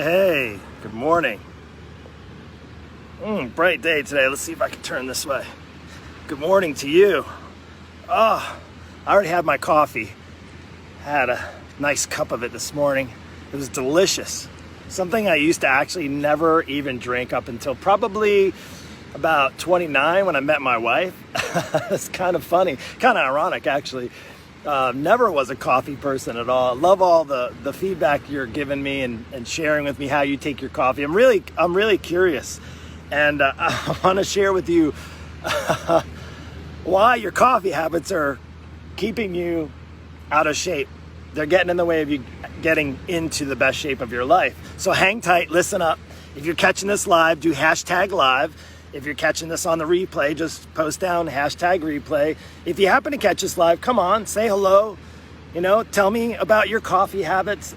Hey, good morning. Bright day today. Let's see if I can turn this way. Good morning to you. I already had my coffee. Had a nice cup of it this morning. It was delicious. Something I used to actually never even drink up until probably about 29 when I met my wife. It's kind of funny, kind of ironic actually. Never was a coffee person at all. Love all the feedback you're giving me and sharing with me how you take your coffee. I'm really curious, and I want to share with you why your coffee habits are keeping you out of shape. They're getting in the way of you getting into the best shape of your life. So hang tight, listen up. If you're catching this live, do #live. If you're catching this on the replay, just post down #replay. If you happen to catch this live, come on, say hello. Tell me about your coffee habits.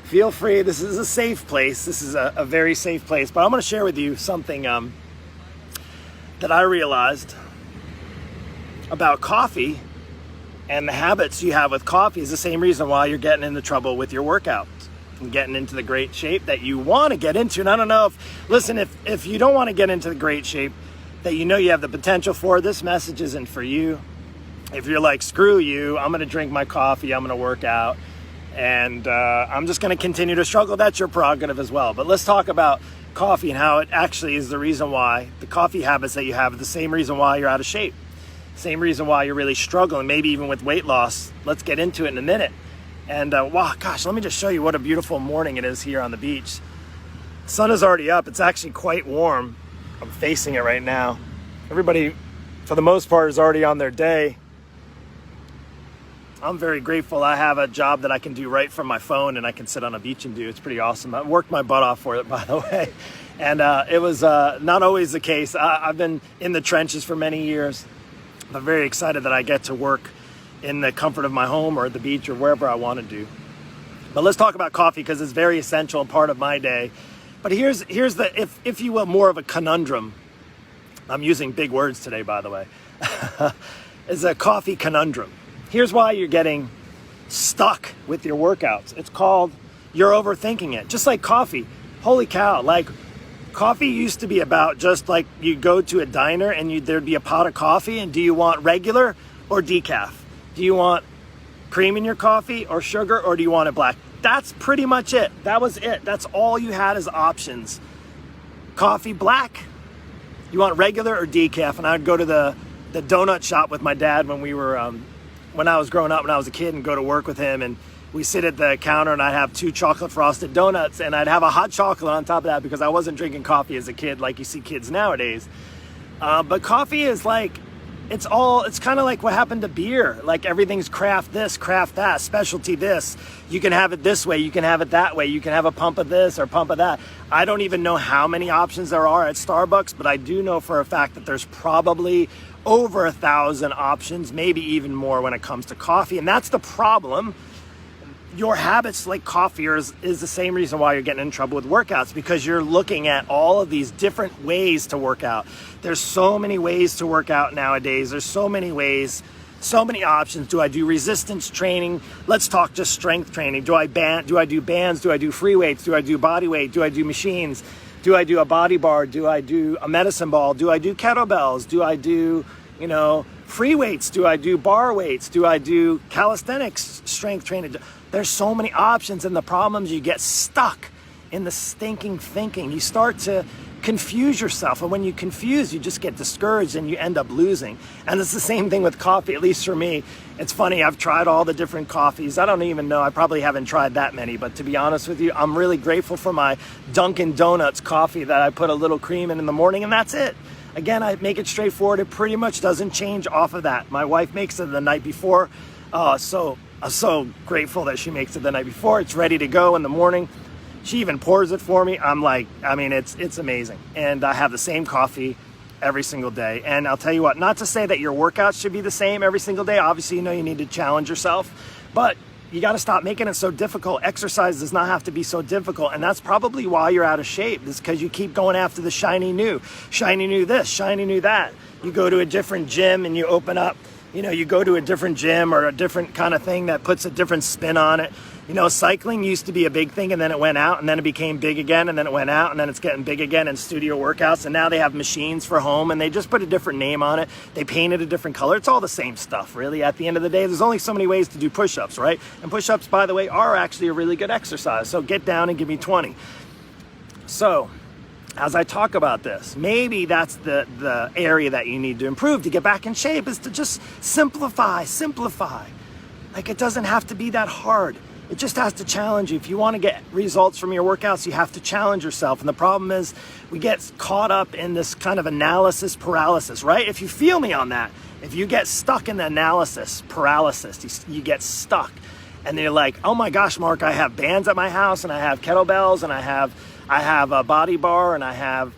Feel free. This is a safe place. This is a very safe place. But I'm going to share with you something that I realized about coffee, and the habits you have with coffee is the same reason why you're getting into trouble with your workouts and getting into the great shape that you want to get into. And I don't know if you don't want to get into the great shape that you have the potential for, this message isn't for you. If you're like, screw you, I'm going to drink my coffee, I'm going to work out, and I'm just going to continue to struggle, that's your prerogative as well. But let's talk about coffee and how it actually is the reason why the coffee habits that you have are the same reason why you're out of shape. Same reason why you're really struggling, maybe even with weight loss. Let's get into it in a minute. And wow, gosh, let me just show you what a beautiful morning it is here on the beach. The sun is already up. It's actually quite warm. I'm facing it right now. Everybody, for the most part, is already on their day. I'm very grateful I have a job that I can do right from my phone and I can sit on a beach and do. It's pretty awesome. I worked my butt off for it, by the way. And it was not always the case. I've been in the trenches for many years. I'm very excited that I get to work in the comfort of my home or at the beach or wherever I want to do. But let's talk about coffee because it's very essential and part of my day. But here's the, if you will, more of a conundrum. I'm using big words today, by the way. It's a coffee conundrum. Here's why you're getting stuck with your workouts. It's called you're overthinking it. Just like coffee. Holy cow, like coffee used to be about just like you go to a diner and there'd be a pot of coffee, and do you want regular or decaf? Do you want cream in your coffee or sugar, or do you want it black? That's pretty much it. That was it. That's all you had as options. Coffee black. You want regular or decaf? And I'd go to the donut shop with my dad when we were when I was growing up, when I was a kid, and go to work with him, and we sit at the counter and I'd have 2 chocolate frosted donuts and I'd have a hot chocolate on top of that because I wasn't drinking coffee as a kid like you see kids nowadays. But coffee is like, it's kind of like what happened to beer. Like everything's craft this, craft that, specialty this. You can have it this way, you can have it that way. You can have a pump of this or pump of that. I don't even know how many options there are at Starbucks, but I do know for a fact that there's probably over 1,000 options, maybe even more when it comes to coffee. And that's the problem. Your habits like coffee is the same reason why you're getting in trouble with workouts, because you're looking at all of these different ways to work out. There's so many ways to work out nowadays. There's so many ways, so many options. Do I do resistance training? Let's talk just strength training. Do I do bands? Do I do free weights? Do I do body weight? Do I do machines? Do I do a body bar? Do I do a medicine ball? Do I do kettlebells? Do I do, free weights? Do I do bar weights? Do I do calisthenics strength training? There's so many options, and the problem is you get stuck in the stinking thinking. You start to confuse yourself, and when you confuse, you just get discouraged and you end up losing. And it's the same thing with coffee, at least for me. It's funny, I've tried all the different coffees. I don't even know, I probably haven't tried that many, but to be honest with you, I'm really grateful for my Dunkin' Donuts coffee that I put a little cream in the morning, and that's it. Again, I make it straightforward. It pretty much doesn't change off of that. My wife makes it the night before, I'm so grateful that she makes it the night before. It's ready to go in the morning. She even pours it for me. It's amazing. And I have the same coffee every single day. And I'll tell you what, not to say that your workouts should be the same every single day. Obviously, you need to challenge yourself, but you got to stop making it so difficult. Exercise does not have to be so difficult. And that's probably why you're out of shape. It's because you keep going after the shiny new this, shiny new that. You go to a different gym and you open up, you go to a different gym or a different kind of thing that puts a different spin on it. You know, cycling used to be a big thing, and then it went out, and then it became big again, and then it went out, and then it's getting big again in studio workouts, and now they have machines for home, and they just put a different name on it. They paint it a different color. It's all the same stuff, really. At the end of the day, there's only so many ways to do push-ups, right? And push-ups, by the way, are actually a really good exercise. So get down and give me 20. So as I talk about this, maybe that's the area that you need to improve to get back in shape, is to just simplify. Like, it doesn't have to be that hard. It just has to challenge you. If you want to get results from your workouts, you have to challenge yourself. And the problem is we get caught up in this kind of analysis paralysis, right? If you feel me on that, if you get stuck in the analysis paralysis, you get stuck. And you're like, oh my gosh, Mark, I have bands at my house, and I have kettlebells, and I have a body bar, and I have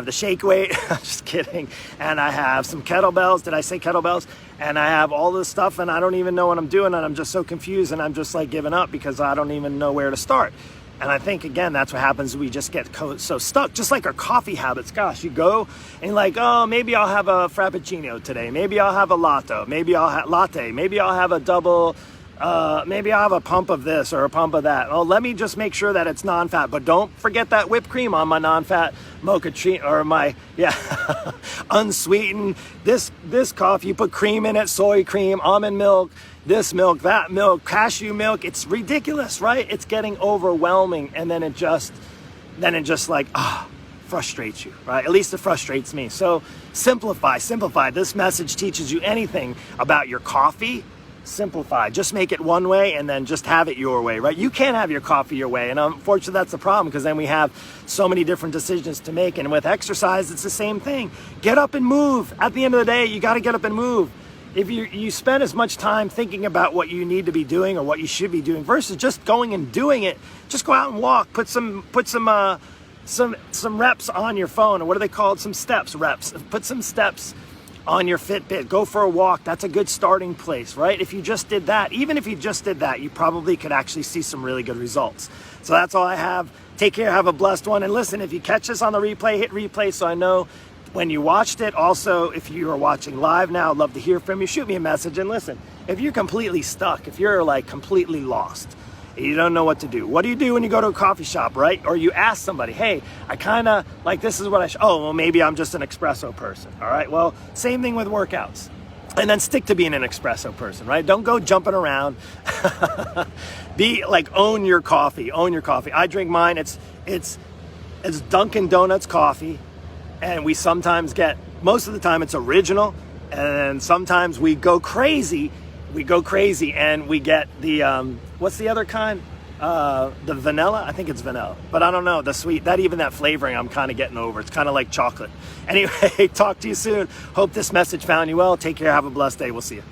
the shake weight. I'm just kidding. And I have some kettlebells. Did I say kettlebells? And I have all this stuff, and I don't even know what I'm doing, and I'm just so confused, and I'm just like giving up because I don't even know where to start. And I think, again, that's what happens. We just get so stuck, just like our coffee habits. Gosh, you go and like, oh, maybe I'll have a Frappuccino today. Maybe I'll have a latte. Maybe I'll have latte. Maybe I'll have a double. Maybe I'll have a pump of this or a pump of that. Oh, let me just make sure that it's non-fat. But don't forget that whipped cream on my non-fat mocha treat, or my, unsweetened. This coffee, you put cream in it, soy cream, almond milk, this milk, that milk, cashew milk. It's ridiculous, right? It's getting overwhelming. And then it just like, frustrates you, right? At least it frustrates me. So simplify. This message teaches you anything about your coffee. Simplify. Just make it one way, and then just have it your way, right? You can't have your coffee your way, and unfortunately that's the problem, because then we have so many different decisions to make. And with exercise, it's the same thing. Get up and move. At the end of the day, you got to get up and move. If you spend as much time thinking about what you need to be doing or what you should be doing versus just going and doing it, just go out and walk. Put some reps on your phone, or what are they called? Some steps, reps. Put some steps on your Fitbit. Go for a walk. That's a good starting place, right? If you just did that, even if you just did that, you probably could actually see some really good results. So that's all I have. Take care. Have a blessed one. And listen, if you catch this on the replay, hit replay so I know when you watched it. Also, if you are watching live now, I'd love to hear from you. Shoot me a message. And listen, if you're completely stuck, if you're like completely lost, you don't know what to do. What do you do when you go to a coffee shop, right? Or you ask somebody, hey, I kind of like, this is what well, maybe I'm just an espresso person. All right. Well, same thing with workouts. And then stick to being an espresso person, right? Don't go jumping around. Be like, own your coffee. I drink mine. It's Dunkin' Donuts coffee. And we sometimes most of the time it's original. And sometimes we go crazy. And we get the, what's the other kind? The vanilla? I think it's vanilla, but I don't know. The sweet, that flavoring I'm kind of getting over. It's kind of like chocolate. Anyway, talk to you soon. Hope this message found you well. Take care. Have a blessed day. We'll see you.